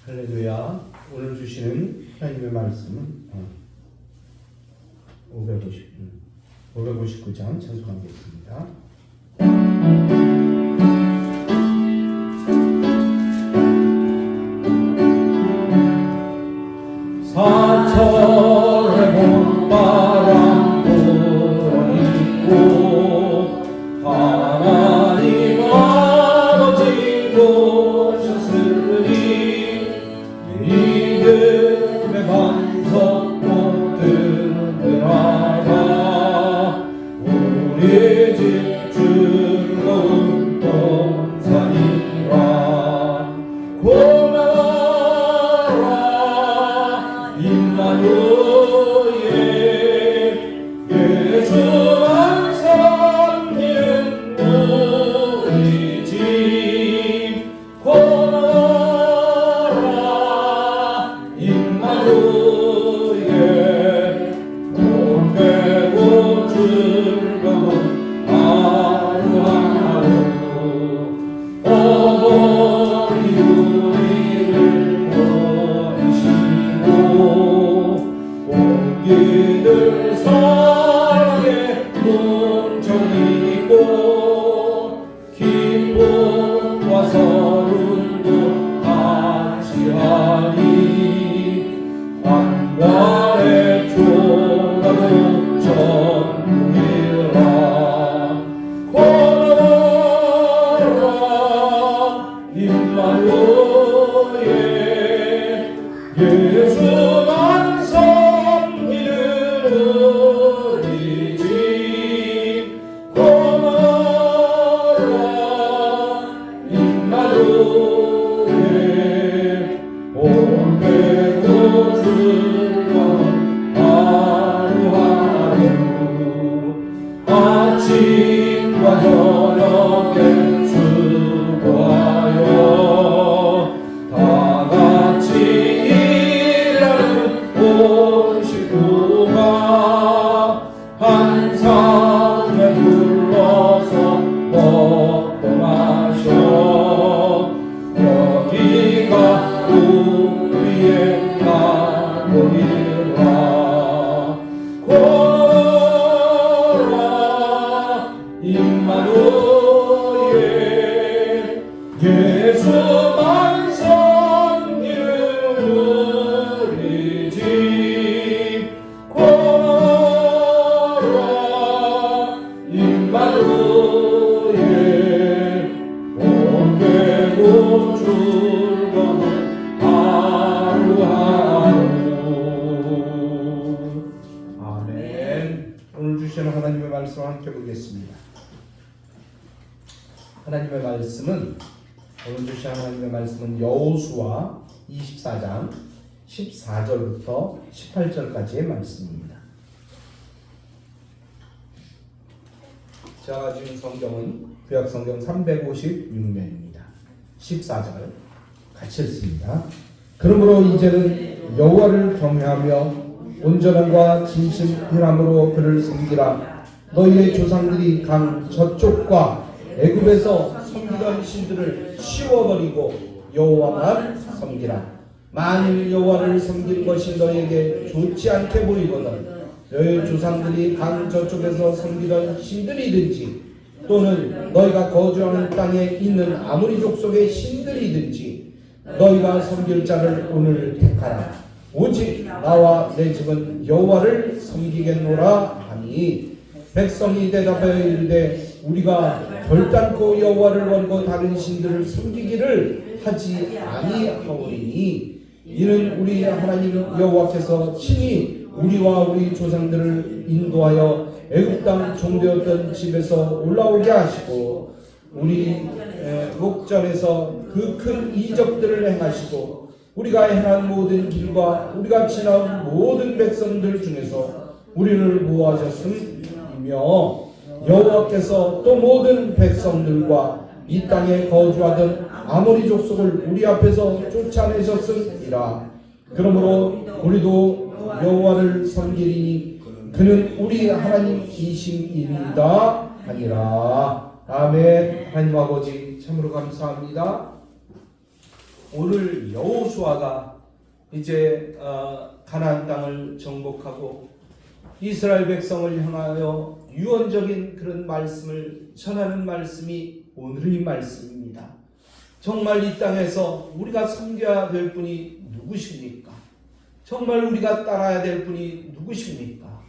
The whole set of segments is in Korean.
할렐루야. 오늘 주시는 하나님의 말씀은 559장 찬송하겠습니다. 사철의 봄바람 불어있고 하나님 아버지 오셨으니 믿음의 반석도 든든하다. 우리 집 즐거운 동산이라. 고마워라 임마누엘, 예수만 섬기는 우리 집. 고마워라 임마누엘, 복되고 즐거운 하루하루. 어머니 우리를 버리시고 옹기들 사랑에 뭉쳐있고 기쁨과 서름도 같이 하니 한간의 조가도 전부이라. 고마워라 임마누엘, 예수만 섬기는 우리 집. 고마워라 임마누엘, 복되고 즐거운 하루하루. 아침과 저녁에 수고하여 다같이 일하는 온 식구가 한 상에 둘러서 먹고 마셔. 여기가 우리의 가족이라. 고마워라 임마누엘, 예수만 섬기는 우리 집. 고마워라 임마누엘, 복되고 즐거운 하루하루. 아멘. 오늘 주시는 하나님의 말씀을 함께 보겠습니다. 하나님의 말씀은 오늘 주신 하나님의 말씀은 여호수아 24장 14절부터 18절까지의 말씀입니다. 제가 가진 성경은 구약 성경 356면입니다. 14절 같이 읽습니다. 그러므로 이제는 여호와를 경외하며 온전함과 진실함으로 그를 섬기라. 너희의 조상들이 강 저쪽과 애굽에서 섬기던 신들을 치워버리고 여호와만 섬기라. 만일 여호와를 섬길 것이 너희에게 좋지 않게 보이거든 너희 조상들이 강 저쪽에서 섬기던 신들이든지 또는 너희가 거주하는 땅에 있는 아무리 족속의 신들이든지 너희가 섬길 자를 오늘 택하라. 오직 나와 내 집은 여호와를 섬기겠노라 하니 백성이 대답하여 이르되 우리가 결단코 여호와를 원고 다른 신들을 섬기기를 하지 아니하오리니 이는 우리 하나님 여호와께서 친히 우리와 우리 조상들을 인도하여 애굽 땅 종되었던 집에서 올라오게 하시고 우리 목전에서 그 큰 이적들을 행하시고 우리가 행한 모든 길과 우리가 지나온 모든 백성들 중에서 우리를 모아주셨음이며 여호와께서 또 모든 백성들과 이 땅에 거주하던 아모리 족속을 우리 앞에서 쫓아내셨음이라. 그러므로 우리도 여호와를 섬기리니 그는 우리 하나님이심이니이다 하니라. 아멘. 하나님 아버지 참으로 감사합니다. 오늘 여호수아가 이제 가나안 땅을 정복하고 이스라엘 백성을 향하여 유언적인 그런 말씀을 전하는 말씀이 오늘의 말씀입니다. 정말 이 땅에서 우리가 섬겨야 될 분이 누구십니까? 정말 우리가 따라야 될 분이 누구십니까?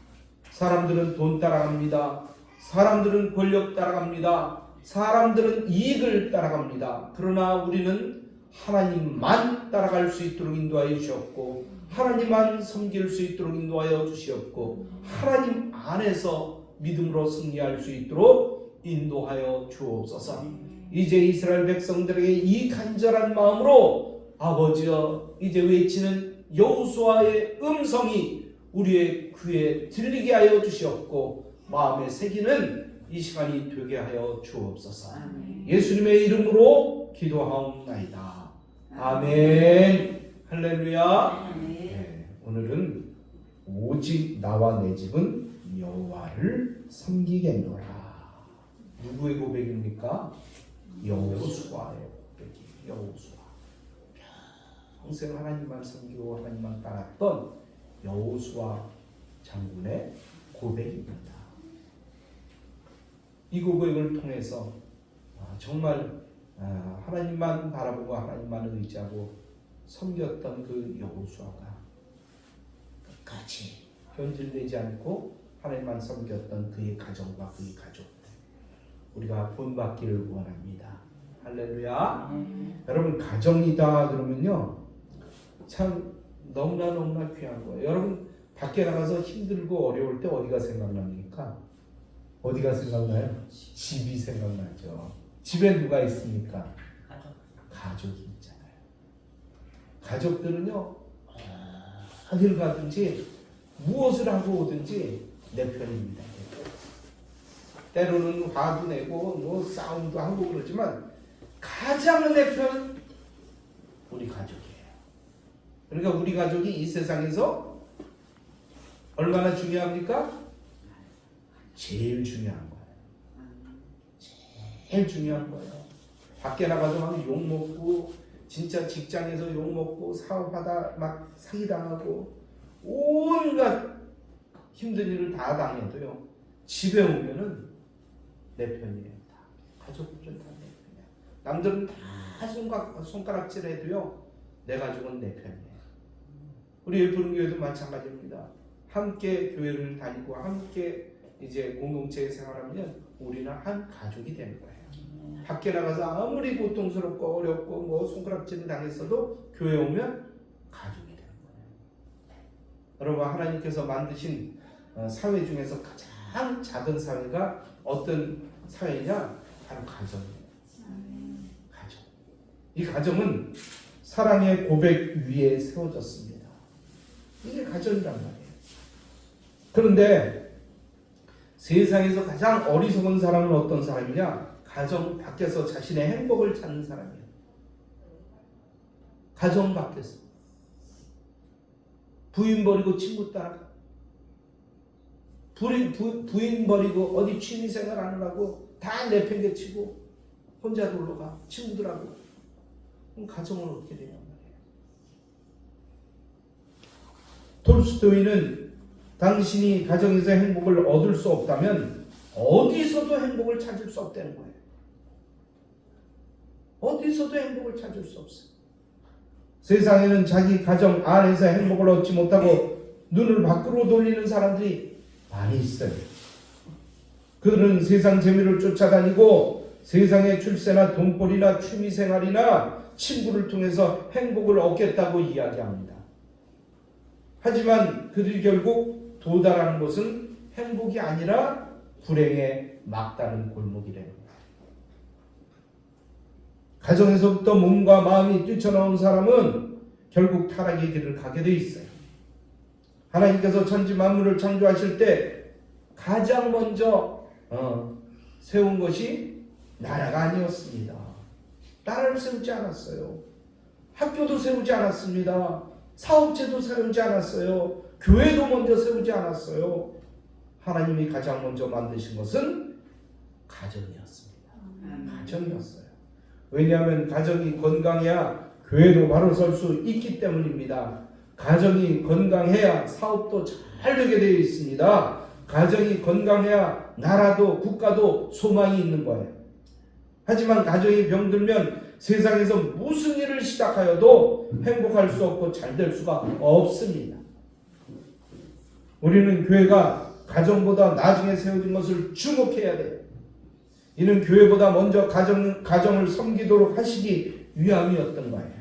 사람들은 돈 따라갑니다. 사람들은 권력 따라갑니다. 사람들은 이익을 따라갑니다. 그러나 우리는 하나님만 따라갈 수 있도록 인도하여 주셨고, 하나님만 섬길 수 있도록 인도하여 주시었고, 하나님 안에서 믿음으로 승리할 수 있도록 인도하여 주옵소서. 이제 이스라엘 백성들에게 이 간절한 마음으로 아버지여, 이제 외치는 여호수아의 음성이 우리의 귀에 들리게 하여 주시었고, 마음에 새기는 이 시간이 되게 하여 주옵소서. 예수님의 이름으로 기도하옵나이다. 아멘. 할렐루야. 네, 오늘은 오직 나와 내 집은 여호와를 섬기겠노라. 누구의 고백입니까? 여호수아의 고백이. 여호수아. 평생 하나님만 섬기고 하나님만 따랐던 여호수아 장군의 고백입니다. 이 고백을 통해서 정말 하나님만 바라보고 하나님만 의지하고 섬겼던 그 여호수아가 끝까지 변질되지 않고 하나님만 섬겼던 그의 가정과 그의 가족들, 우리가 본받기를 원합니다. 할렐루야. 여러분, 가정이다 그러면요 참 너무나 귀한 거예요. 여러분, 밖에 나가서 힘들고 어려울 때 어디가 생각납니까? 어디가 생각나요? 집이 생각나죠. 집에 누가 있습니까? 가족이 있잖아요. 가족들은요 어딜 가든지 무엇을 하고 오든지 내 편입니다. 때로는 화도 내고 뭐 싸움도 하고 그러지만 가장 내 편 우리 가족이에요. 그러니까 우리 가족이 이 세상에서 얼마나 중요합니까? 제일 중요한 거예요. 제일 중요한 거예요. 밖에 나가서 막 욕먹고, 진짜 직장에서 욕먹고, 사업하다 막 사기당하고, 온갖 힘든 일을 다 당해도요, 집에 오면은 내 편이에요. 다. 가족들은 다 내 편이야. 남들은 다 손가락질 해도요, 내 가족은 내 편이에요. 우리 예쁘른교회도 마찬가지입니다. 함께 교회를 다니고 함께 이제 공동체에 생활하면 우리는 한 가족이 되는 거예요. 밖에 나가서 아무리 고통스럽고 어렵고 뭐 손가락질을 당했어도 교회 오면 가족이 되는 거예요. 여러분, 하나님께서 만드신 사회 중에서 가장 작은 사회가 어떤 사회냐? 바로 가정이에요. 가정. 이 가정은 사랑의 고백 위에 세워졌습니다. 이게 가정이란 말이에요. 그런데 세상에서 가장 어리석은 사람은 어떤 사람이냐? 가정 밖에서 자신의 행복을 찾는 사람이에요. 가정 밖에서 부인 버리고 친구 따라가, 부인 버리고 어디 취미생활 하느라고 다 내팽개치고 혼자 놀러 가, 친구들하고. 그럼 가정은 어떻게 되냐 말이에요. 톨스토이는 당신이 가정에서 행복을 얻을 수 없다면 어디서도 행복을 찾을 수 없다는 거예요. 어디서도 행복을 찾을 수 없어요. 세상에는 자기 가정 안에서 행복을 얻지 못하고 눈을 밖으로 돌리는 사람들이 많이 있어요. 그들은 세상 재미를 쫓아다니고 세상의 출세나 돈벌이나 취미생활이나 친구를 통해서 행복을 얻겠다고 이야기합니다. 하지만 그들이 결국 도달하는 것은 행복이 아니라 불행의 막다른 골목이래요. 가정에서부터 몸과 마음이 뛰쳐나온 사람은 결국 타락의 길을 가게 돼 있어요. 하나님께서 천지 만물을 창조하실 때 가장 먼저 세운 것이 나라가 아니었습니다. 나라를 세우지 않았어요. 학교도 세우지 않았습니다. 사업체도 세우지 않았어요. 교회도 먼저 세우지 않았어요. 하나님이 가장 먼저 만드신 것은 가정이었습니다. 가정이었어요. 왜냐하면 가정이 건강해야 교회도 바로 설 수 있기 때문입니다. 가정이 건강해야 사업도 잘 되게 되어 있습니다. 가정이 건강해야 나라도 국가도 소망이 있는 거예요. 하지만 가정이 병들면 세상에서 무슨 일을 시작하여도 행복할 수 없고 잘 될 수가 없습니다. 우리는 교회가 가정보다 나중에 세워진 것을 주목해야 돼요. 이는 교회보다 먼저 가정을 섬기도록 하시기 위함이었던 거예요.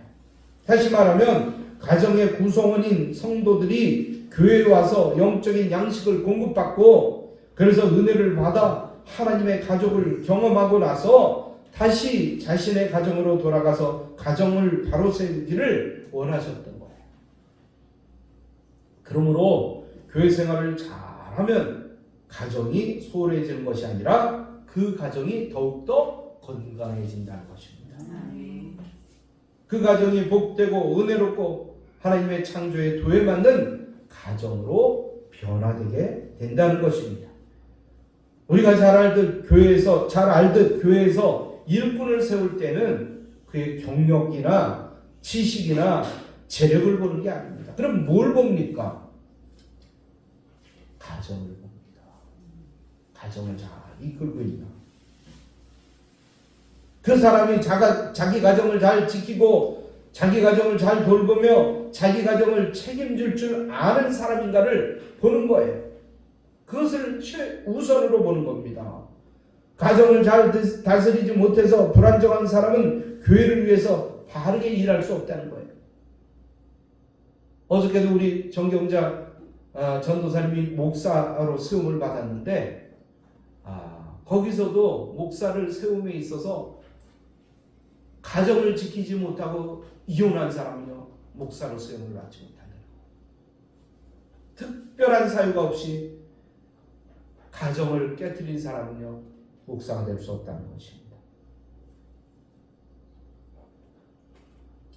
다시 말하면 가정의 구성원인 성도들이 교회에 와서 영적인 양식을 공급받고 그래서 은혜를 받아 하나님의 가족을 경험하고 나서 다시 자신의 가정으로 돌아가서 가정을 바로 세우기를 원하셨던 거예요. 그러므로 교회 생활을 잘하면 가정이 소홀해지는 것이 아니라 그 가정이 더욱더 건강해진다는 것입니다. 그 가정이 복되고 은혜롭고 하나님의 창조에 도움받는 가정으로 변화되게 된다는 것입니다. 우리가 잘 알듯 교회에서 일꾼을 세울 때는 그의 경력이나 지식이나 재력을 보는 게 아닙니다. 그럼 뭘 봅니까? 가정을 봅니다. 가정을 잘 이끌고 있나? 그 사람이 자기 가정을 잘 지키고 자기 가정을 잘 돌보며 자기 가정을 책임질 줄 아는 사람인가를 보는 거예요. 그것을 최우선으로 보는 겁니다. 가정을 잘 다스리지 못해서 불안정한 사람은 교회를 위해서 바르게 일할 수 없다는 거예요. 어저께도 우리 정경자 전도사님이 목사로 세움을 받았는데 거기서도 목사를 세움에 있어서 가정을 지키지 못하고 이혼한 사람은요 목사로 세움을 받지 못한다. 특별한 사유가 없이 가정을 깨뜨린 사람은요 목사가 될 수 없다는 것입니다.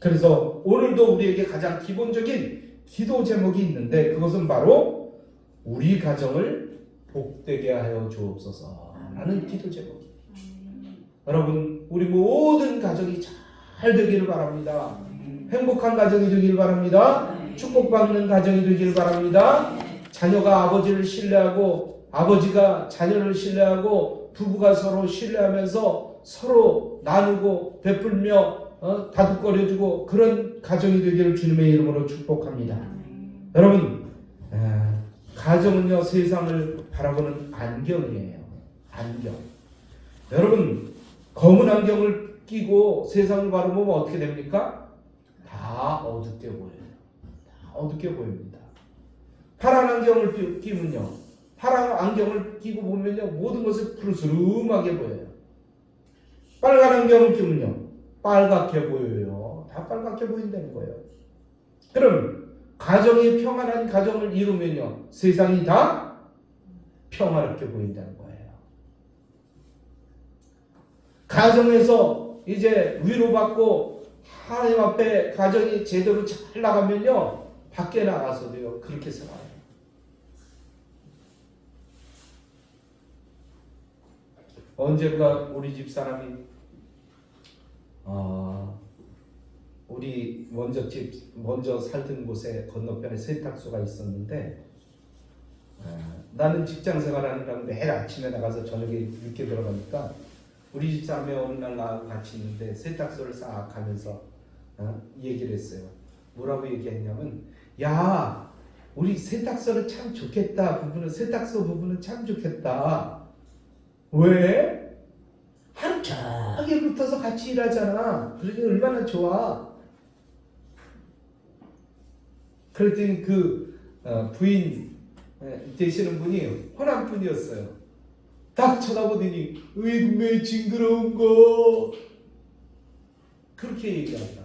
그래서 오늘도 우리에게 가장 기본적인 기도 제목이 있는데 그것은 바로 우리 가정을 복되게 하여 주옵소서라는 기도 제목입니다. 여러분 우리 모든 가정이 잘 되기를 바랍니다. 행복한 가정이 되기를 바랍니다. 축복받는 가정이 되기를 바랍니다. 자녀가 아버지를 신뢰하고 아버지가 자녀를 신뢰하고 부부가 서로 신뢰하면서 서로 나누고 베풀며 다독거려주고 그런 가정이 되기를 주님의 이름으로 축복합니다. 여러분 가정은요 세상을 바라보는 안경이에요. 안경. 여러분 검은 안경을 끼고 세상을 바라보면 어떻게 됩니까? 다 어둡게 보여요. 다 어둡게 보입니다. 파란 안경을 끼면요. 파란 안경을 끼고 보면요. 모든 것이 푸르스름하게 보여요. 빨간 안경을 끼면요. 빨갛게 보여요. 다 빨갛게 보인다는 거예요. 그럼 가정이 평안한 가정을 이루면요. 세상이 다 평화롭게 보인다는 거예요. 가정에서 이제 위로받고 하나님 앞에 가정이 제대로 잘 나가면요. 밖에 나가서도요. 그렇게 살아요. 언젠가 우리 집 사람이 우리 먼저 살던 곳에 건너편에 세탁소가 있었는데 나는 직장 생활하느라 매일 아침에 나가서 저녁에 늦게 들어가니까 우리 집 사람이 어느 날 나하고 같이 있는데 세탁소를 싹 가면서 얘기를 했어요. 뭐라고 얘기했냐면 야 우리 세탁소는 참 좋겠다. 세탁소 부부는 참 좋겠다. 왜? 하루 종일 붙어서 같이 일하잖아. 그러니 얼마나 좋아. 그랬더니 그 부인 되시는 분이 호남 분이었어요. 딱 쳐다보더니 왜 징그러운 거 그렇게 얘기한다.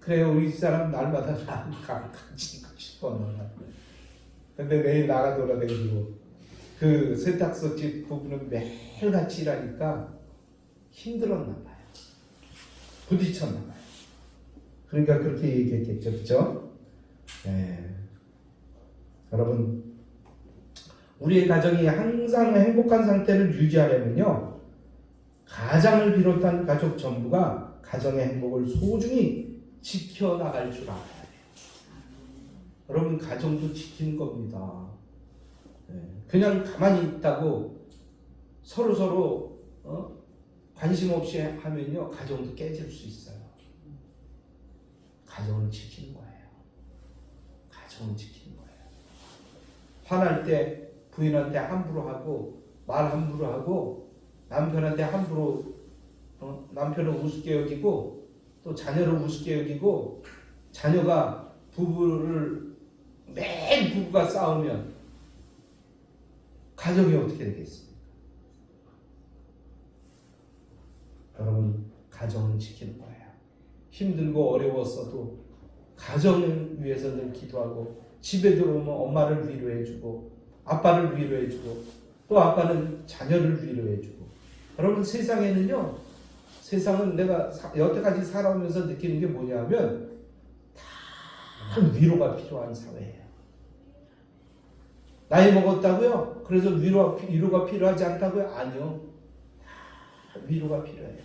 그래요. 우리 사람 날마다 같이 있고 싶어. 근데 매일 나가 돌아다니고 그 세탁소 집 부부는 매일 같이 일하니까 힘들었나 봐요. 부딪혔나 봐요. 그러니까 그렇게 얘기했겠죠. 그죠? 네. 여러분 우리의 가정이 항상 행복한 상태를 유지하려면요, 가장을 비롯한 가족 전부가 가정의 행복을 소중히 지켜나갈 줄 알아야 돼요. 여러분, 가정도 지키는 겁니다. 그냥 가만히 있다고 서로 관심 없이 하면요, 가정도 깨질 수 있어요. 가정을 지키는 거예요. 가정을 지키는 거예요. 화날 때 부인한테 함부로 하고, 말 함부로 하고, 남편한테 함부로 남편을 우습게 여기고, 또 자녀를 우습게 여기고, 자녀가 매일 부부가 싸우면 가정이 어떻게 되겠습니까? 여러분, 가정은 지키는 거예요. 힘들고 어려웠어도 가정을 위해서 늘 기도하고, 집에 들어오면 엄마를 위로해주고, 아빠를 위로해주고, 또 아빠는 자녀를 위로해주고. 여러분, 세상에는요, 세상은 내가 여태까지 살아오면서 느끼는 게 뭐냐면 다 위로가 필요한 사회예요. 나이 먹었다고요? 그래서 위로가 필요하지 않다고요? 아니요. 다 위로가 필요해요.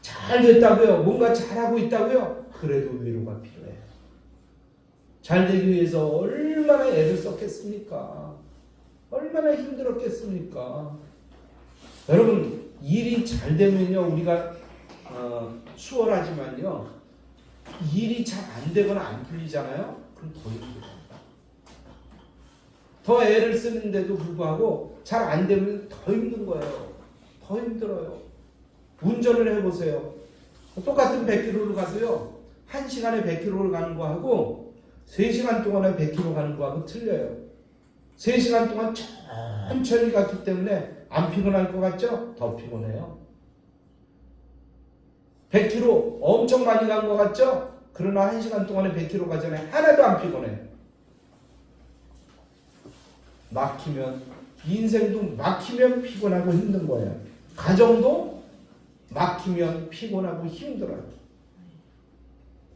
잘 됐다고요? 뭔가 잘하고 있다고요? 그래도 위로가 필요해요. 잘 되기 위해서 얼마나 애를 썼겠습니까? 얼마나 힘들었겠습니까? 여러분, 일이 잘 되면요, 우리가 수월하지만요, 일이 잘 안 되거나 안 풀리잖아요? 그럼 더 힘들어요. 더 애를 쓰는데도 불구하고 잘 안 되면 더 힘든 거예요. 더 힘들어요. 운전을 해보세요. 똑같은 100km를 가도요, 1시간에 100km를 가는 거하고 3시간 동안에 100km 가는 거하고 틀려요. 3시간 동안 천천히 갔기 때문에 안 피곤할 것 같죠? 더 피곤해요. 100km 엄청 많이 간 것 같죠? 그러나 1시간 동안에 100km 가잖아요. 하나도 안 피곤해요. 인생도 막히면 피곤하고 힘든 거예요. 가정도 막히면 피곤하고 힘들어요.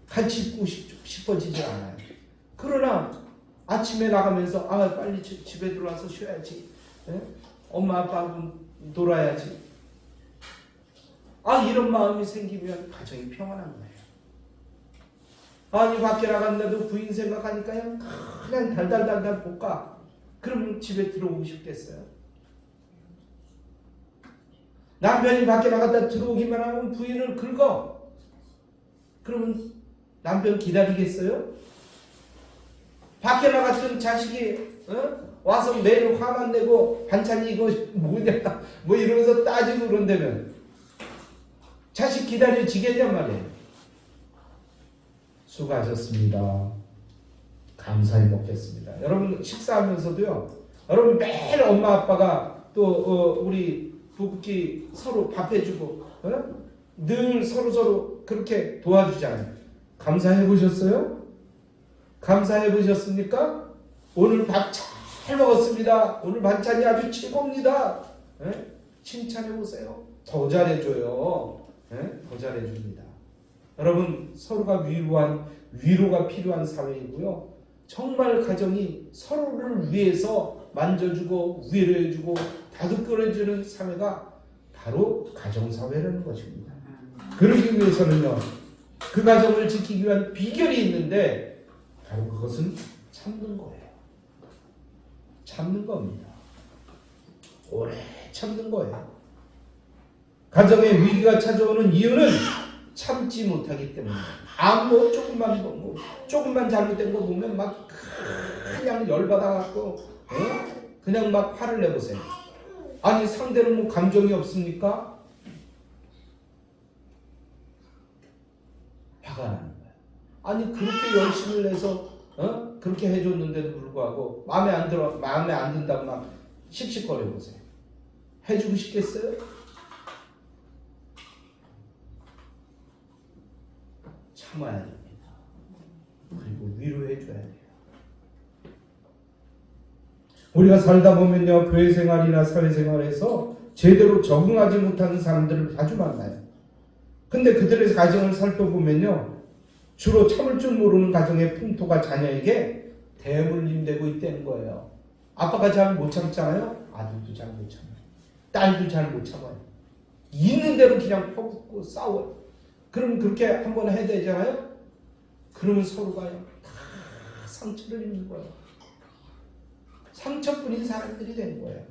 같이 있고 싶어지지 않아요. 그러나 아침에 나가면서 빨리 집에 들어와서 쉬어야지. 엄마 아빠하고 놀아야지. 이런 마음이 생기면 가정이 평안한 거예요. 아니, 밖에 나갔는데도 부인 생각하니까요, 그냥 달달달달 볶아. 그러면 집에 들어오고 싶겠어요? 남편이 밖에 나갔다 들어오기만 하면 부인을 긁어. 그러면 남편 기다리겠어요? 밖에 나갔던 자식이 와서 매일 화만 내고 반찬이 이거 뭐냐 뭐 이러면서 따지고 그런다면 자식 기다려지겠냔 말이에요. 수고하셨습니다. 감사히 먹겠습니다. 여러분, 식사하면서도요, 여러분 매일 엄마 아빠가 또 우리 부부끼리 서로 밥 해주고 늘 서로 그렇게 도와주잖아요. 감사해 보셨어요? 감사해 보셨습니까? 오늘 밥 잘 먹었습니다. 오늘 반찬이 아주 최고입니다. 칭찬해 보세요. 더 잘해줘요. 더 잘해줍니다. 여러분, 서로가 위로가 필요한 사회이고요. 정말 가정이 서로를 위해서 만져주고 위로해주고 다독거려주는 사회가 바로 가정사회라는 것입니다. 그러기 위해서는요, 그 가정을 지키기 위한 비결이 있는데 바로 그것은 참는 거예요. 참는 겁니다. 오래 참는 거예요. 가정에 위기가 찾아오는 이유는 참지 못하기 때문에. 조금만 잘못된 거 보면 막 그냥 열받아갖고 그냥 막 화를 내보세요. 아니, 상대는 뭐 감정이 없습니까? 화가 나는 거야. 아니, 그렇게 열심히 내서 그렇게 해줬는데도 불구하고 마음에 안 든다고 막 씩씩거려 보세요. 해주고 싶겠어요? 참아야 됩니다. 그리고 위로해줘야 돼요. 우리가 살다 보면요, 교회 생활이나 사회 생활에서 제대로 적응하지 못하는 사람들을 자주 만나요. 근데 그들의 가정을 살펴보면요, 주로 참을 줄 모르는 가정의 풍토가 자녀에게 대물림되고 있다는 거예요. 아빠가 잘 못 참잖아요. 아들도 잘 못 참아요. 딸도 잘 못 참아요. 있는 대로 그냥 퍼붓고 싸워요. 그럼 그렇게 한번 해야 되잖아요. 그러면 서로가요 다 상처를 입는 거예요. 상처뿐인 사람들이 되는 거예요.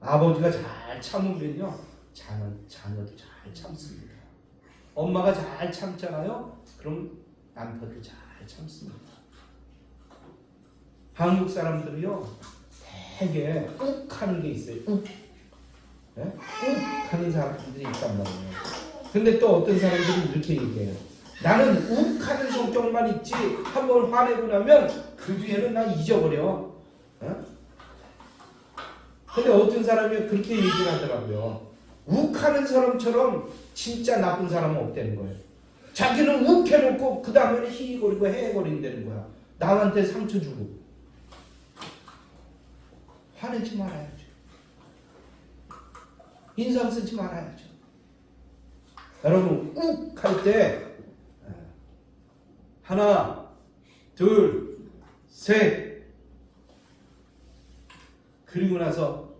아버지가 잘 참으면요 자녀도 잘 참습니다. 엄마가 잘 참잖아요. 그럼 남편도 잘 참습니다. 한국 사람들이요 되게 욱하는 게 있어요. 욱. 네? 욱하는 사람들이 있단 말이에요. 근데 또 어떤 사람들은 이렇게 얘기해요. 나는 욱하는 성격만 있지 한번 화내고 나면 그 뒤에는 나 잊어버려. 근데 어떤 사람이 그렇게 얘기를 하더라고요. 욱하는 사람처럼 진짜 나쁜 사람은 없다는 거예요. 자기는 욱해놓고 그 다음에는 희희거리고 헤헤거린다는 거야. 남한테 상처 주고. 화내지 말아야죠. 인상 쓰지 말아야죠. 여러분 욱 할 때 하나 둘 셋 그리고 나서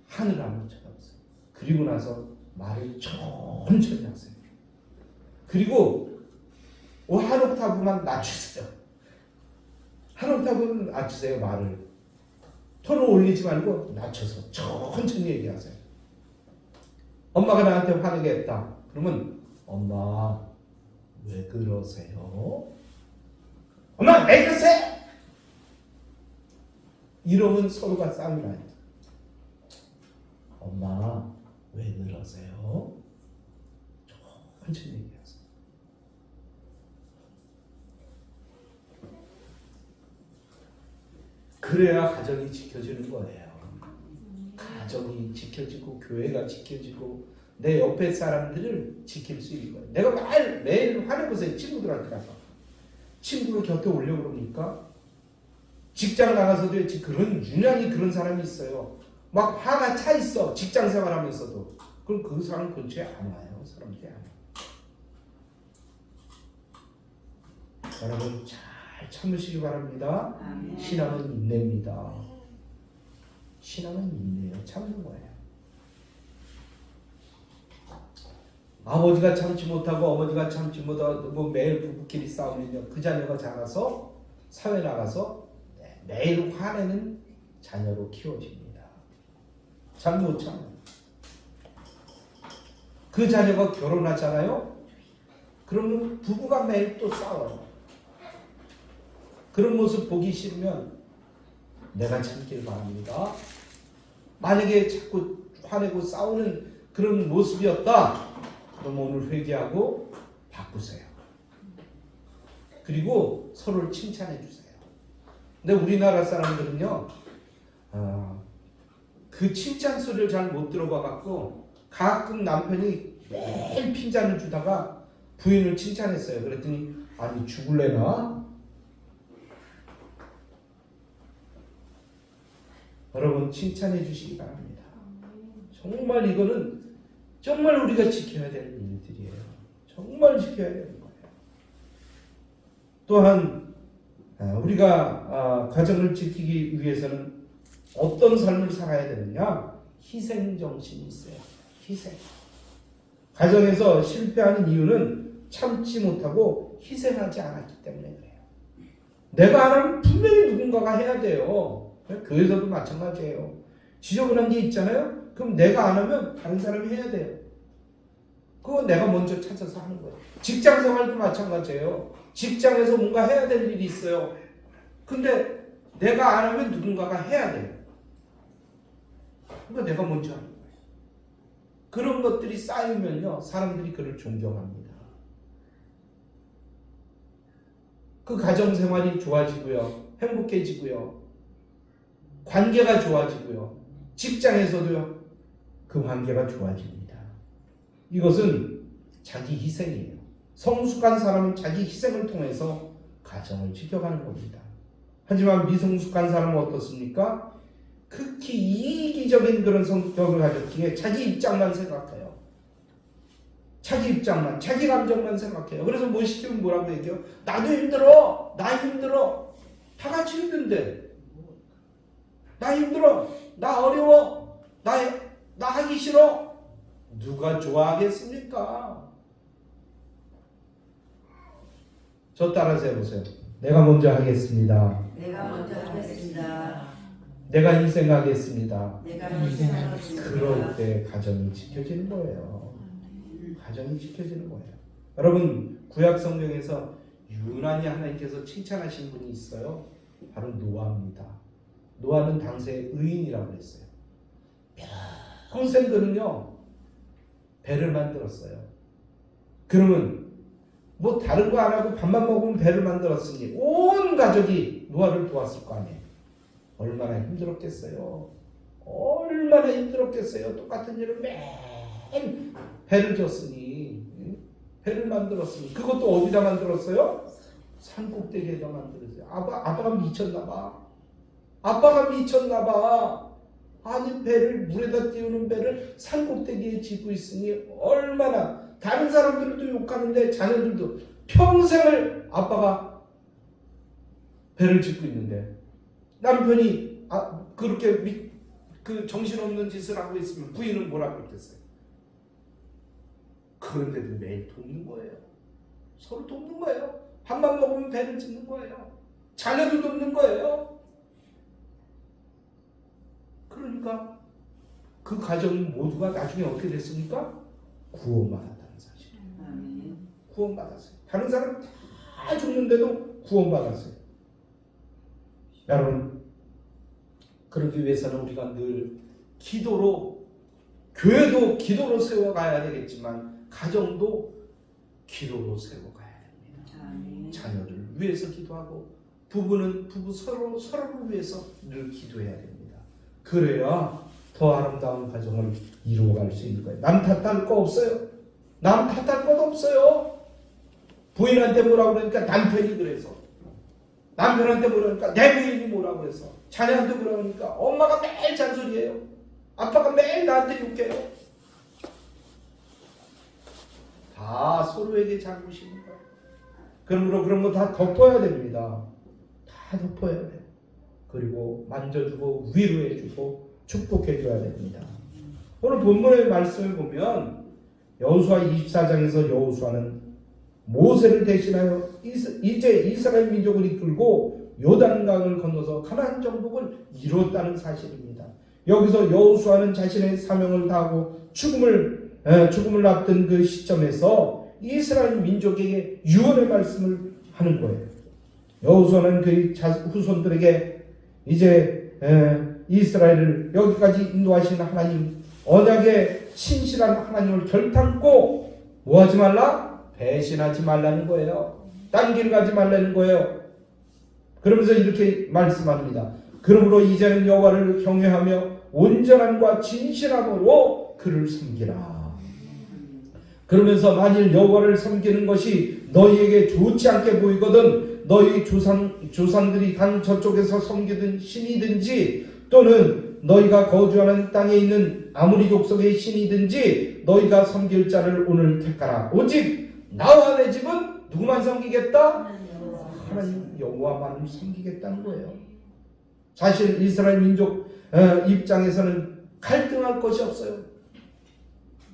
하늘 한번 쳐다보세요. 그리고 나서 말을 천천히 하세요. 그리고 한 옥타브만 낮추세요. 한 옥타브는 낮추세요. 말을 톤을 올리지 말고 낮춰서 천천히 얘기하세요. 엄마가 나한테 화내게 했다. 그러면 엄마 왜 그러세요? 엄마 왜 그러세요? 이러면 서로가 싸움이 나요. 엄마 왜 그러세요? 천천히 얘기하세요. 그래야 가정이 지켜지는 거예요. 가정이 지켜지고 교회가 지켜지고 내 옆에 사람들을 지킬 수 있는 거예요. 내가 매일 화내보세요. 친구들한테 가서. 친구를 곁에 오려고 그러니까 직장 나가서도 그런 유난히 그런 사람이 있어요. 막 화가 차 있어. 직장 생활하면서도. 그럼 그 사람 근처에 안 와요. 사람들이 안 와요. 여러분 잘 참으시기 바랍니다. 신앙은 인내입니다. 신앙은 인내예요. 참는 거예요. 아버지가 참지 못하고 어머니가 참지 못하고 매일 부부끼리 싸우면요. 그 자녀가 자라서 사회 나가서 매일 화내는 자녀로 키워집니다. 잘 못 참아요. 그 자녀가 결혼하잖아요. 그러면 부부가 매일 또 싸워요. 그런 모습 보기 싫으면 내가 참길 바랍니다. 만약에 자꾸 화내고 싸우는 그런 모습이었다. 그럼 오늘 회개하고 바꾸세요. 그리고 서로를 칭찬해 주세요. 근데 우리나라 사람들은요, 그 칭찬 소리를 잘 못 들어봐 갖고 가끔 남편이 매일 핀잔을 주다가 부인을 칭찬했어요. 그랬더니 아니 죽을래나? 여러분 칭찬해 주시기 바랍니다. 정말 이거는 정말 우리가 지켜야 될 일들이에요. 정말 지켜야 되는 거예요. 또한 우리가 가정을 지키기 위해서는 어떤 삶을 살아야 되느냐? 희생정신이 있어요. 희생. 가정에서 실패하는 이유는 참지 못하고 희생하지 않았기 때문에 그래요. 내가 안 하면 분명히 누군가가 해야 돼요. 교회에서도 마찬가지예요. 지저분한 게 있잖아요. 그럼 내가 안 하면 다른 사람이 해야 돼요. 그거 내가 먼저 찾아서 하는 거예요. 직장 생활도 마찬가지예요. 직장에서 뭔가 해야 될 일이 있어요. 근데 내가 안 하면 누군가가 해야 돼요. 그러니까 내가 먼저 하는 거예요. 그런 것들이 쌓이면요, 사람들이 그를 존경합니다. 그 가정 생활이 좋아지고요, 행복해지고요, 관계가 좋아지고요, 직장에서도요, 그 관계가 좋아집니다. 이것은 자기 희생이에요. 성숙한 사람은 자기 희생을 통해서 가정을 지켜가는 겁니다. 하지만 미성숙한 사람은 어떻습니까? 극히 이기적인 그런 성격을 가졌기에 자기 입장만 생각해요. 자기 입장만, 자기 감정만 생각해요. 그래서 뭐 시키면 뭐라고 얘기해요? 나도 힘들어. 나 힘들어. 다 같이 힘든데. 나 힘들어. 나 어려워. 나 하기 싫어. 누가 좋아하겠습니까? 저 따라서 해보세요. 내가 먼저 하겠습니다. 내가 먼저 하겠습니다. 내가 희생하겠습니다. 내가 희생하겠습니다. 그럴 때 가정이 지켜지는 거예요. 가정이 지켜지는 거예요. 여러분, 구약 성경에서 유난히 하나님께서 칭찬하신 분이 있어요. 바로 노아입니다. 노아는 당시의 의인이라고 했어요. 평생 그는요 배를 만들었어요. 그러면 뭐 다른 거 안 하고 밥만 먹으면 배를 만들었으니 온 가족이 노아를 도왔을 거 아니에요. 얼마나 힘들었겠어요. 얼마나 힘들었겠어요. 똑같은 일을 매일 배를 졌으니, 배를 만들었으니, 그것도 어디다 만들었어요? 산 꼭대기에다 만들었어요. 아빠가 미쳤나봐. 아빠가 미쳤나봐. 아니, 배를, 물에다 띄우는 배를 산 꼭대기에 짓고 있으니 얼마나, 다른 사람들도 욕하는데 자녀들도 평생을 아빠가 배를 짓고 있는데, 남편이 그렇게 그 정신없는 짓을 하고 있으면 부인은 뭐라 그랬겠어요? 그런데도 매일 돕는 거예요. 서로 돕는 거예요. 밥만 먹으면 배를 짓는 거예요. 자녀도 돕는 거예요. 그러니까 그 가정 모두가 나중에 어떻게 됐습니까? 구원받았다는 사실. 구원받았어요. 다른 사람 다 죽는데도 구원받았어요. 여러분, 그러기 위해서는 우리가 늘 기도로, 교회도 기도로 세워가야 되겠지만 가정도 기도로 세워가야 됩니다. 자녀를 위해서 기도하고, 부부는 부부 서로를 위해서 늘 기도해야 됩니다. 그래야 더 아름다운 가정을 이루어갈 수 있는 거예요. 남 탓할 거 없어요. 남 탓할 것도 없어요. 부인한테 뭐라고 그러니까 남편이 그래서, 남편한테 뭐라고 그러니까 내 부인이 뭐라고 그래서, 자녀한테 뭐라고 그러니까 엄마가 매일 잔소리해요. 아빠가 매일 나한테 욕해요. 다 서로에게 잘못인 거예요. 그러므로 그런 거 다 덮어야 됩니다. 다 덮어야 돼요. 그리고 만져주고 위로해주고 축복해줘야 됩니다. 오늘 본문의 말씀을 보면 여호수아 24장에서 여호수아는 모세를 대신하여 이제 이스라엘 민족을 이끌고 요단강을 건너서 가나안 정복을 이뤘다는 사실입니다. 여기서 여호수아는 자신의 사명을 다하고 죽음을 앞둔 그 시점에서 이스라엘 민족에게 유언의 말씀을 하는 거예요. 여호수아는 그의 후손들에게 이제 이스라엘을 여기까지 인도하신 하나님, 언약의 신실한 하나님을 결탄코 뭐하지 말라? 배신하지 말라는 거예요. 딴 길 가지 말라는 거예요. 그러면서 이렇게 말씀합니다. 그러므로 이제는 여호와를 경외하며 온전함과 진실함으로 그를 섬기라. 그러면서 만일 여호와를 섬기는 것이 너희에게 좋지 않게 보이거든 너희 조상들이 강 저쪽에서 섬기던 신이든지 또는 너희가 거주하는 땅에 있는 아무리 족속의 신이든지 너희가 섬길 자를 오늘 택하라. 오직 나와 내 집은 누구만 섬기겠다? 하나님 여호와만 섬기겠다는 거예요. 사실 이스라엘 민족 입장에서는 갈등할 것이 없어요.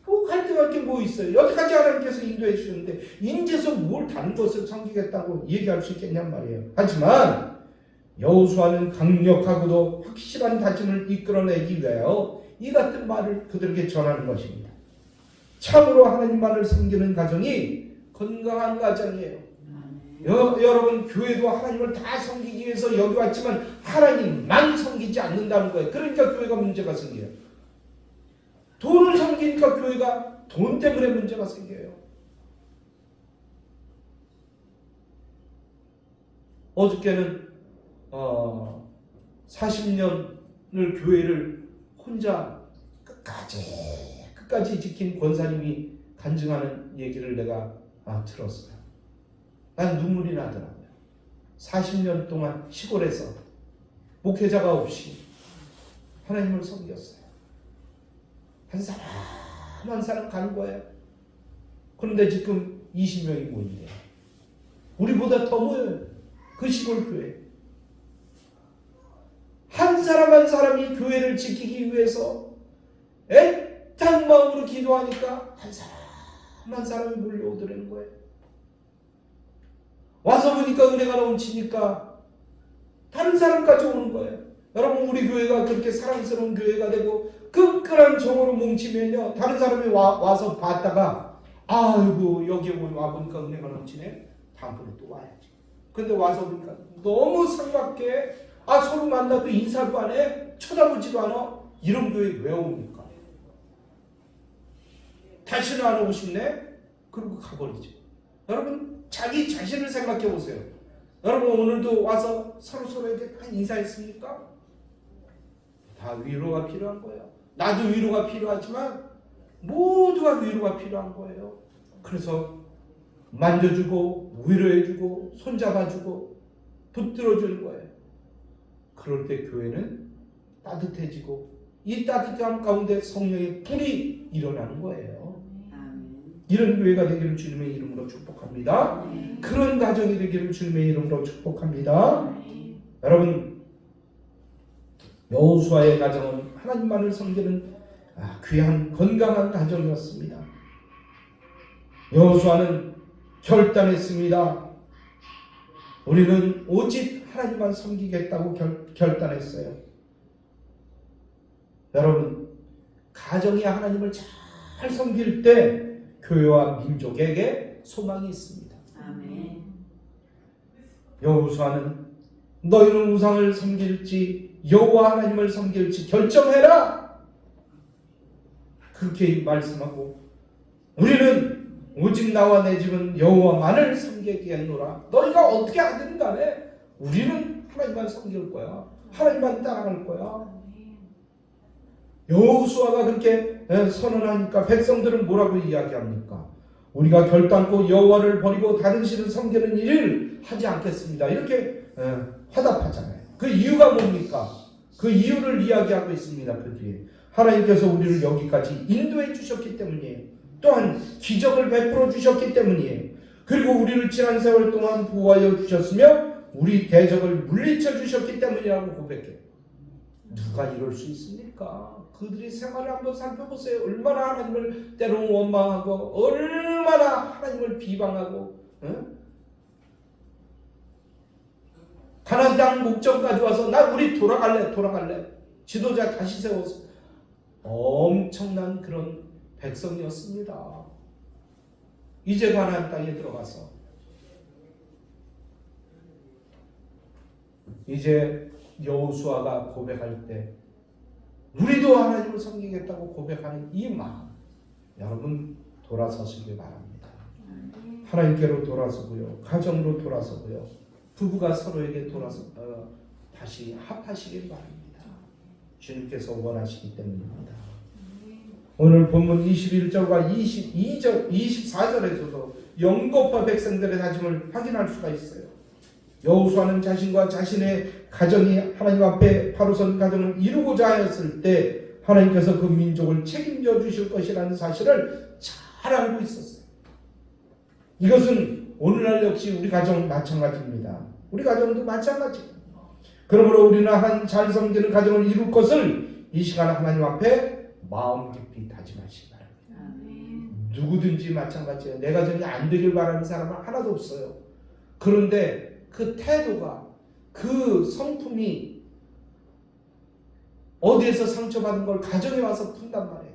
뭐 갈등할 게 뭐 있어요? 여태까지 하나님께서 인도해 주셨는데 인제서 뭘 다른 것을 섬기겠다고 얘기할 수 있겠냔 말이에요. 하지만 여호수아는 강력하고도 확실한 다짐을 이끌어내기 위하여 이 같은 말을 그들에게 전하는 것입니다. 참으로 하나님만을 섬기는 가정이 건강한 가정이에요. 여러분, 교회도 하나님을 다 섬기기 위해서 여기 왔지만 하나님만 섬기지 않는다는 거예요. 그러니까 교회가 문제가 생겨요. 돈을 섬기니까 교회가 돈 때문에 문제가 생겨요. 어저께는 40년을 교회를 혼자 끝까지 지킨 권사님이 간증하는 얘기를 내가 들었어요. 난 눈물이 나더라고요. 40년 동안 시골에서 목회자가 없이 하나님을 섬겼어요. 한 사람 한 사람 가는 거예요. 그런데 지금 20명이 모인대요. 우리보다 더 모여요. 그 시골 교회. 한 사람 한 사람이 교회를 지키기 위해서 애탄 마음으로 기도하니까 한 사람 한 사람이 몰려오더라는 거예요. 와서 보니까 은혜가 넘치니까 다른 사람까지 오는 거예요. 여러분, 우리 교회가 그렇게 사랑스러운 교회가 되고 끈끈한 정으로 뭉치면요, 다른 사람이 와서 봤다가 아이고 여기에 와보니까 은혜가 넘치네, 다음번에 또 와야지. 근데 와서 보니까 너무 상밖에 서로 만나도 인사도 안 해, 쳐다보지도 않아. 이런 교회 왜 옵니까? 다시는 안 오고 싶네? 그리고 가버리죠. 여러분, 자기 자신을 생각해 보세요. 여러분, 오늘도 와서 서로에게 다 인사했습니까? 다 위로가 필요한 거예요. 나도 위로가 필요하지만 모두가 위로가 필요한 거예요. 그래서 만져주고 위로해주고 손잡아주고 붙들어주는 거예요. 그럴 때 교회는 따뜻해지고 이 따뜻함 가운데 성령의 불이 일어나는 거예요. 이런 교회가 되기를 주님의 이름으로 축복합니다. 그런 가정이 되기를 주님의 이름으로 축복합니다. 여러분, 여호수아의 가정은 하나님만을 섬기는 귀한 건강한 가정이었습니다. 여호수아는 결단했습니다. 우리는 오직 하나님만 섬기겠다고 결단했어요. 여러분, 가정이 하나님을 잘 섬길 때 교회와 민족에게 소망이 있습니다. 아멘. 여호수아는 너희는 우상을 섬길지 여호와 하나님을 섬길지 결정해라, 그렇게 말씀하고, 우리는 오직 나와 내 집은 여호와만을 섬기겠노라. 너희가 어떻게 하든 간에 우리는 하나님만 섬길 거야. 하나님만 따라갈 거야. 여호수아가 그렇게 선언하니까 백성들은 뭐라고 이야기합니까? 우리가 결단코 여호와를 버리고 다른 신을 섬기는 일을 하지 않겠습니다, 이렇게 화답하잖아요. 그 이유가 뭡니까? 그 이유를 이야기하고 있습니다. 그 뒤에 하나님께서 우리를 여기까지 인도해 주셨기 때문이에요. 또한 기적을 베풀어 주셨기 때문이에요. 그리고 우리를 지난 세월 동안 보호하여 주셨으며 우리 대적을 물리쳐 주셨기 때문이라고 고백해요. 누가 이럴 수 있습니까? 그들의 생활을 한번 살펴보세요. 얼마나 하나님을 때로는 원망하고 얼마나 하나님을 비방하고, 가나안 땅 목전까지 와서 나 우리 돌아갈래 지도자 다시 세워서 엄청난 그런 백성이었습니다. 이제 가나안 땅에 들어가서 이제 여호수아가 고백할 때 우리도 하나님을 섬기겠다고 고백하는 이 마음, 여러분 돌아서시길 바랍니다. 하나님께로 돌아서고요, 가정으로 돌아서고요, 부부가 서로에게 돌아서 다시 합하시길 바랍니다. 주님께서 원하시기 때문입니다. 오늘 본문 21절과 22절, 24절에서도 영겁과 백성들의 다짐을 확인할 수가 있어요. 여호수아는 자신과 자신의 가정이 하나님 앞에 바로 선 가정을 이루고자 하였을 때 하나님께서 그 민족을 책임져 주실 것이라는 사실을 잘 알고 있었어요. 이것은 오늘날 역시 우리 가정 마찬가지입니다. 우리 가정도 마찬가지입니다. 그러므로 우리는 하나님 잘 섬기는 가정을 이룰 것을 이 시간 하나님 앞에 마음 깊이 다짐하시기 바랍니다. 누구든지 마찬가지예요. 내 가정이 안 되길 바라는 사람은 하나도 없어요. 그런데 그 태도가, 그 성품이 어디에서 상처받은 걸 가정에 와서 푼단 말이에요.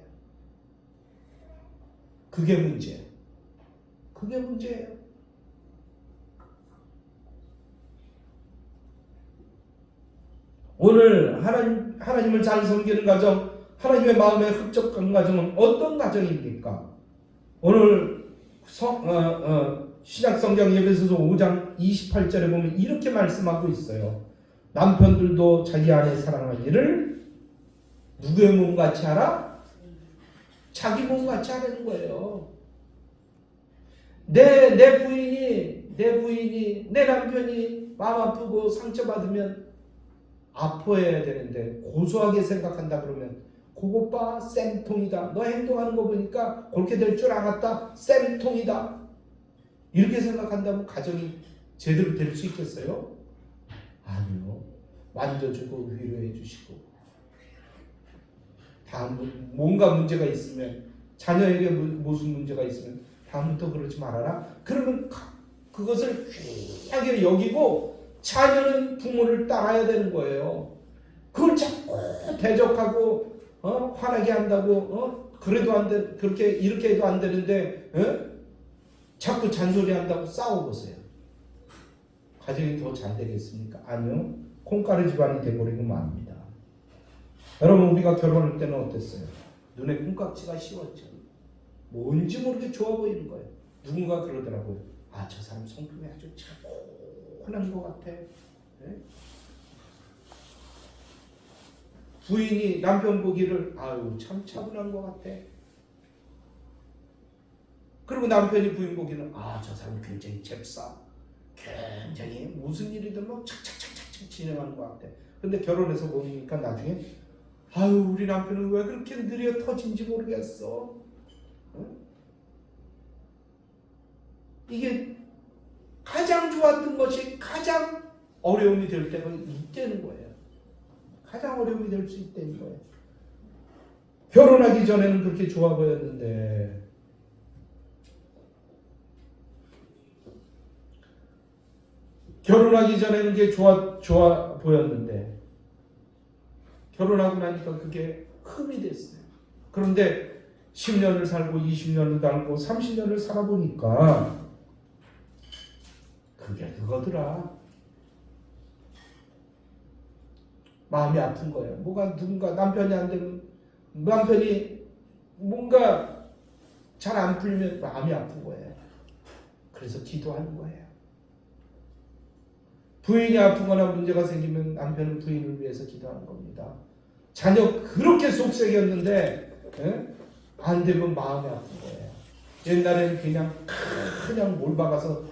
그게 문제예요. 그게 문제예요. 오늘 하나님을 잘 섬기는 가정, 하나님의 마음에 흡족한 가정은 어떤 가정입니까? 오늘 신약성경 에베소서 5장 28절에 보면 이렇게 말씀하고 있어요. 남편들도 자기 아내 사랑하기를 누구의 몸같이 하라? 자기 몸같이 하라는 거예요. 내 부인이, 내 남편이 마음 아프고 상처받으면 아파해야 되는데 고소하게 생각한다 그러면 그것 봐, 쌤통이다. 너 행동하는 거 보니까 그렇게 될 줄 알았다. 쌤통이다. 이렇게 생각한다면 가정이 제대로 될 수 있겠어요? 아니요. 만져주고 위로해 주시고, 다음 뭔가 문제가 있으면, 자녀에게 무슨 문제가 있으면 다음부터 그러지 말아라. 그러면 그것을 귀하게 여기고 자녀는 부모를 따라야 되는 거예요. 그걸 자꾸 대적하고 화나게 한다고 그래도 안 돼, 그렇게 이렇게 해도 안 되는데 자꾸 잔소리 한다고 싸워보세요. 가정이 더 잘 되겠습니까? 아니요. 콩가루 집안이 돼버리고 맙니다. 여러분, 우리가 결혼할 때는 어땠어요? 눈에 콩깍지가 씌웠죠. 뭔지 모르게 좋아 보이는 거예요. 누군가 그러더라고요. 아, 저 사람 성품이 아주 차분한 것 같아. 네? 부인이 남편 보기를 아유 참 차분한 것 같아. 그리고 남편이 부인 보기는 아, 저 사람 굉장히 잽싸. 굉장히 무슨 일이든 뭐 착착착착 진행하는 것 같아. 근데 결혼해서 보니까 나중에 아유, 우리 남편은 왜 그렇게 느려 터진지 모르겠어. 이게 가장 좋았던 것이 가장 어려움이 될 때가 있다는 거예요. 가장 어려움이 될 수 있다는 거예요. 결혼하기 전에는 그렇게 좋아 보였는데 그게 좋아 보였는데 결혼하고 나니까 그게 흠이 됐어요. 그런데 10년을 살고 20년을 살고 30년을 살아보니까 그게 그거더라. 마음이 아픈 거예요. 누군가 남편이 안 되면, 남편이 뭔가 잘 안 풀리면 마음이 아픈 거예요. 그래서 기도하는 거예요. 부인이 아프거나 문제가 생기면 남편은 부인을 위해서 기도하는 겁니다. 자녀 그렇게 속색이었는데 안 되면 마음이 아픈 거예요. 옛날에는 그냥 몰 박아서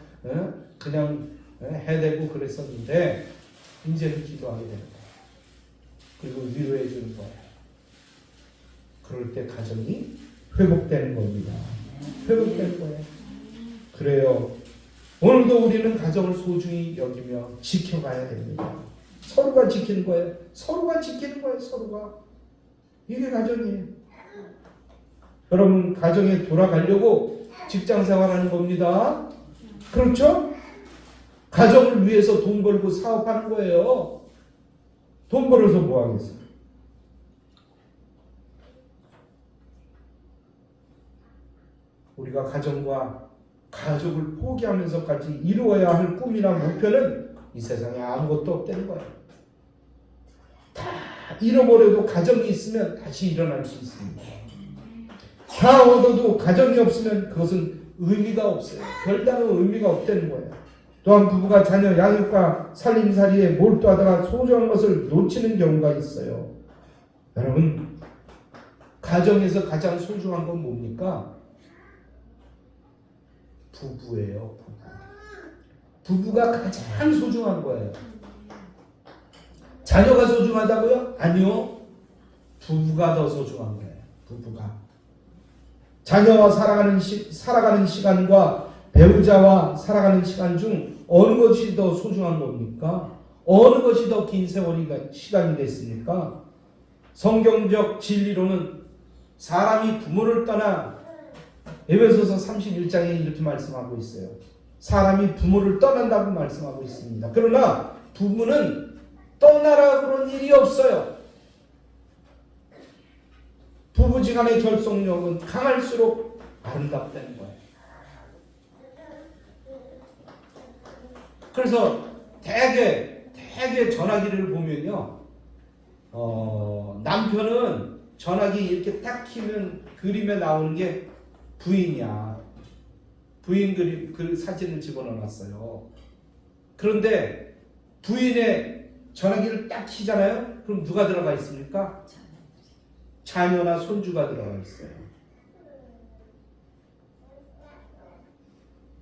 그냥 해대고 그랬었는데 이제는 기도하게 되는 거예요. 그리고 위로해 주는 거예요. 그럴 때 가정이 회복되는 겁니다. 회복되는 거예요. 그래요. 오늘도 우리는 가정을 소중히 여기며 지켜가야 됩니다. 서로가 지키는 거예요. 서로가 지키는 거예요. 서로가. 이게 가정이에요. 여러분, 가정에 돌아가려고 직장 생활하는 겁니다. 그렇죠? 가정을 위해서 돈 벌고 사업하는 거예요. 돈 벌어서 뭐 하겠어요? 우리가 가족을 포기하면서까지 이루어야 할 꿈이나 목표는 이 세상에 아무것도 없다는 거예요. 다 잃어버려도 가정이 있으면 다시 일어날 수 있습니다. 다 얻어도 가정이 없으면 그것은 의미가 없어요. 별다른 의미가 없다는 거예요. 또한 부부가 자녀 양육과 살림살이에 몰두하다가 소중한 것을 놓치는 경우가 있어요. 여러분, 가정에서 가장 소중한 건 뭡니까? 부부예요. 부부가 가장 소중한 거예요. 자녀가 소중하다고요? 아니요. 부부가 더 소중한 거예요. 부부가. 자녀와 살아가는 시간과 배우자와 살아가는 시간 중 어느 것이 더 소중한 겁니까? 어느 것이 더 긴 시간이 됐습니까? 성경적 진리로는 사람이 부모를 떠나 에베소서 31장에 이렇게 말씀하고 있어요. 사람이 부모를 떠난다고 말씀하고 있습니다. 그러나 부부는 떠나라 그런 일이 없어요. 부부지간의 결속력은 강할수록 아름답다는 거예요. 그래서 대개 전화기를 보면요, 남편은 전화기 이렇게 딱 키면 그림에 나오는 게 부인이야. 부인 그 사진을 집어넣어놨어요. 그런데 부인의 전화기를 딱 키잖아요. 그럼 누가 들어가 있습니까? 자녀나 손주가 들어가 있어요.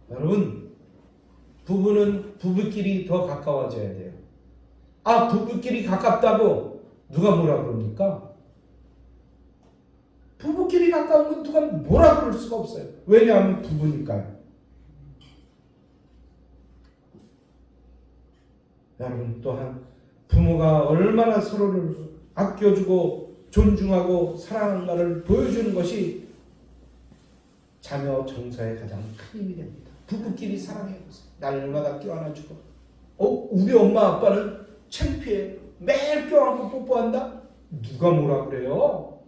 여러분, 부부는 부부끼리 더 가까워져야 돼요. 아, 부부끼리 가깝다고 누가 뭐라 그럽니까? 부부끼리 가까운 건 누가 뭐라 그럴 수가 없어요. 왜냐하면 부부니까요. 여러분 또한 부모가 얼마나 서로를 아껴주고 존중하고 사랑하는가를 보여주는 것이 자녀 정서의 가장 큰 힘이 됩니다. 부부끼리 사랑해보세요. 날마다 껴안아주고 우리 엄마 아빠는 창피해. 매일 껴안고 뽀뽀한다? 누가 뭐라 그래요?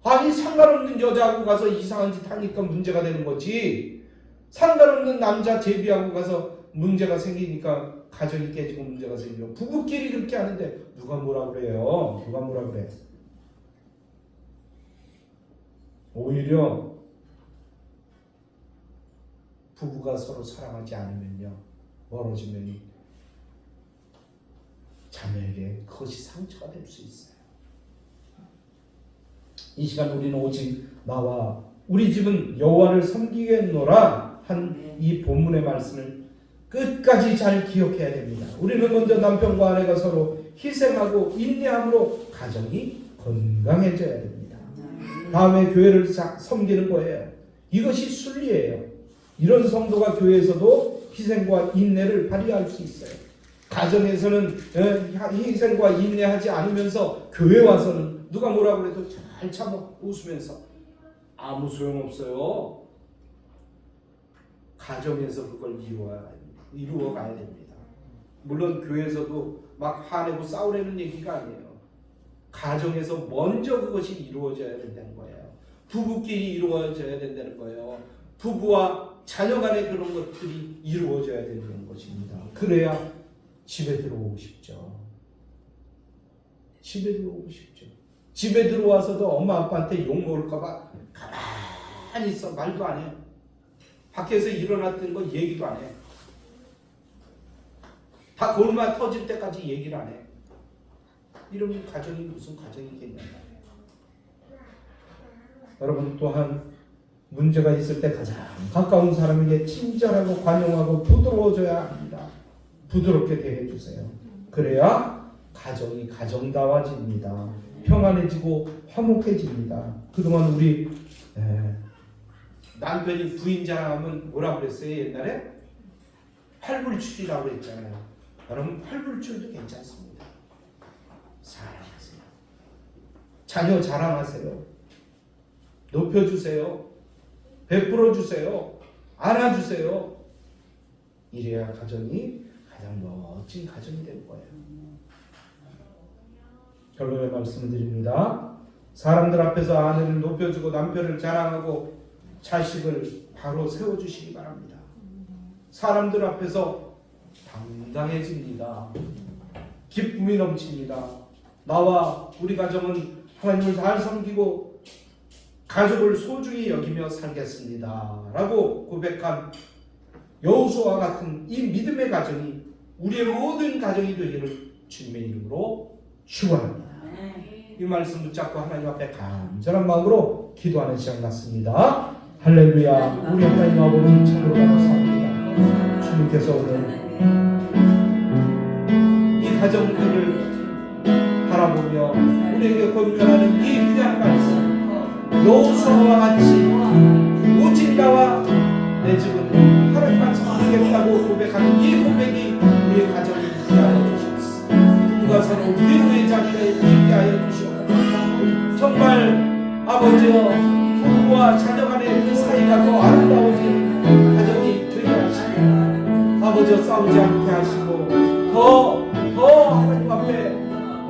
아니 상관없는 여자하고 가서 이상한 짓 하니까 문제가 되는 거지. 상관없는 남자 제비하고 가서 문제가 생기니까 가정이 깨지고 문제가 생기고 부부끼리 그렇게 하는데 누가 뭐라 그래요? 누가 뭐라 그래? 오히려 부부가 서로 사랑하지 않으면요 멀어지면 자녀에게 그것이 상처가 될 수 있어요. 이 시간 우리는 오직 나와 우리 집은 여호와를 섬기겠노라 한 이 본문의 말씀을 끝까지 잘 기억해야 됩니다. 우리는 먼저 남편과 아내가 서로 희생하고 인내함으로 가정이 건강해져야 됩니다. 다음에 교회를 섬기는 거예요. 이것이 순리예요. 이런 성도가 교회에서도 희생과 인내를 발휘할 수 있어요. 가정에서는 희생과 인내하지 않으면서 교회 와서는 누가 뭐라 그래도 잘 참아 웃으면서 아무 소용없어요. 가정에서 그걸 이루어가야 됩니다. 물론 교회에서도 막 화내고 싸우려는 얘기가 아니에요. 가정에서 먼저 그것이 이루어져야 된다는 거예요. 부부끼리 이루어져야 된다는 거예요. 부부와 자녀 간의 그런 것들이 이루어져야 되는 것입니다. 그래야 집에 들어오고 싶죠. 집에 들어오고 싶죠. 집에 들어와서도 엄마 아빠한테 욕 먹을까 봐 가만히 있어. 말도 안 해. 밖에서 일어났던 거 얘기도 안 해. 다 골마 터질 때까지 얘기를 안 해. 이러면 가정이 무슨 가정이겠냐. 여러분 또한 문제가 있을 때 가장 가까운 사람에게 친절하고 관용하고 부드러워져야 합니다. 부드럽게 대해주세요. 그래야 가정이 가정다워집니다. 평안해지고 화목해집니다. 그동안 우리 남편이 부인 자랑하면 뭐라고 그랬어요? 옛날에? 팔불출이라고 그랬잖아요. 여러분 팔불출도 괜찮습니다. 사랑하세요. 자녀 자랑하세요. 높여주세요. 베풀어주세요. 안아주세요. 이래야 가정이 가장 멋진 가정이 될 거예요. 결론의 말씀을 드립니다. 사람들 앞에서 아내를 높여주고 남편을 자랑하고 자식을 바로 세워주시기 바랍니다. 사람들 앞에서 당당해집니다. 기쁨이 넘칩니다. 나와 우리 가정은 하나님을 잘 섬기고 가족을 소중히 여기며 살겠습니다 라고 고백한 여호수아와 같은 이 믿음의 가정이 우리의 모든 가정이 되기를 주님의 이름으로 축원합니다. 이 말씀 붙잡고 하나님 앞에 간절한 마음으로 기도하는 시간 같습니다. 할렐루야. 우리 하나님 아버지 참으로 감사합니다. 주님께서 오늘 이 가정들을 바라보며 우리에게 권면하는 이 귀한 말씀 여호수아와 같이 오직 나와 내 집은 하나님만 섬기겠다고 고백하는 이 고백이 우리의 가정이 있게 하여 주시옵소서. 부부가 서로 위로의 자리에 있게 하여 주시옵소서. 정말 아버지여 부부와 자녀 간의 그 사이가 더 아름다워진 가정이 되게 하시고 아버지여 싸우지 않게 하시고 더 하나님 앞에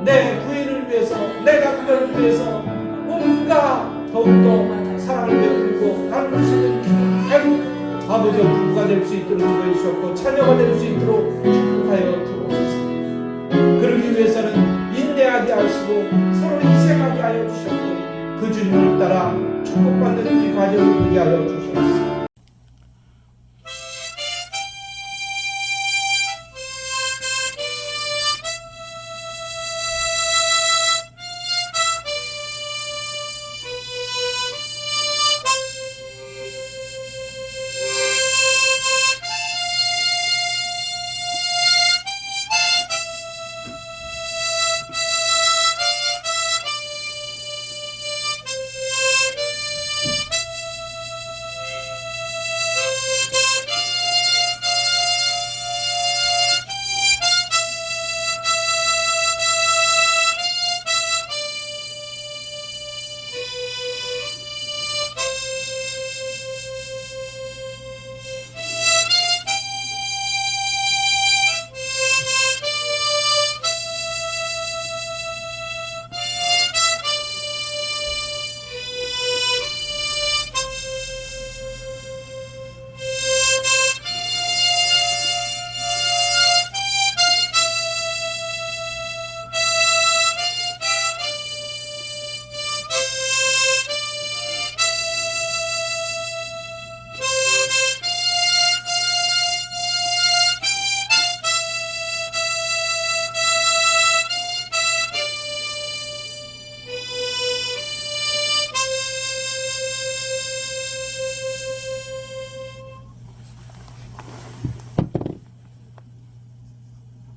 내 부인을 위해서 내 남편을 위해서 뭔가 더욱더 사랑을 베풀고 나눌 수 있는 큰 아버지여 부부가 될 수 있도록 인도해 주셨고 자녀가 될 수 있도록 축복하여 주옵소서. 그러기 위해서는 인내하게 하시고 서로 희생하게 하여 주셨고 그 주님을 따라 축복받는 이 과정을 되게 하여 주옵소서.